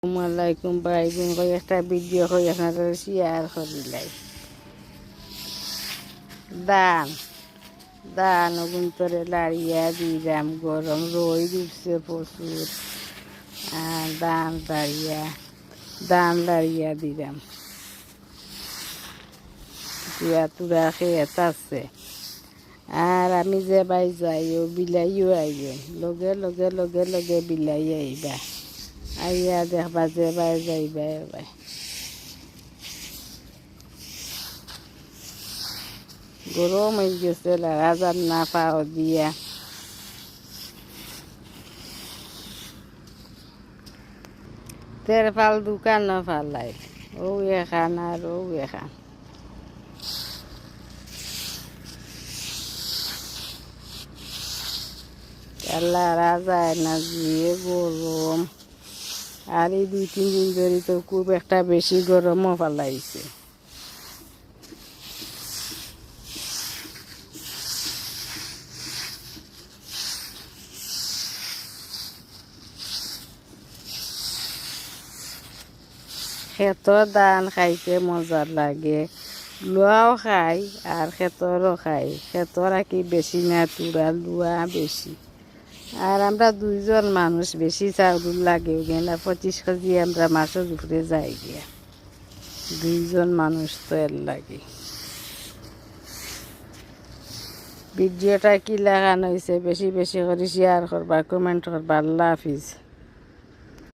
আসসালামাইকুম ভাই বোন কই একটা ভিডিও কই আপনারা শেয়ার করিলাই দান দান অগুন্তরে লাড়িয়া দিলাম গরম রই উঠছে প্রচুর আর দান লাড়িয়া দিলাম তুরা তুরা খেয়ে আছে আর আমি যে বাই যাই ও বিলাইও আইও লগে লগে লগে লগে বিলাই আইবা আইয়া দেখবা যে বাই যাইবা এবার গরম হয়ে গেছে লাগা যান না পাও দিয়া তেরপাল দোকান না ফালাই ও এখান আর ও এখান লাড়া যায় না দিয়ে গরম আর এই 2-3 দিন ধরে তো খুব একটা বেশি গরমও ফালাইছে ক্ষেতর ধান খাইতে মজা লাগে লুয়াও খাই আর ক্ষেতরও খাই ক্ষেতর আর কি বেশি না তুরা লুয়া বেশি আর আমরা 2 জন মানুষ বেশি চাউল লাগে না 25 কেজি আমরা মাসের উপরে যাই গিয়া 2 জন মানুষ তো এর লাগে ভিডিওটা কি লাগানো হয়েছে বেশি বেশি করে শেয়ার করবা কমেন্ট করবা আল্লাহ হাফিজ।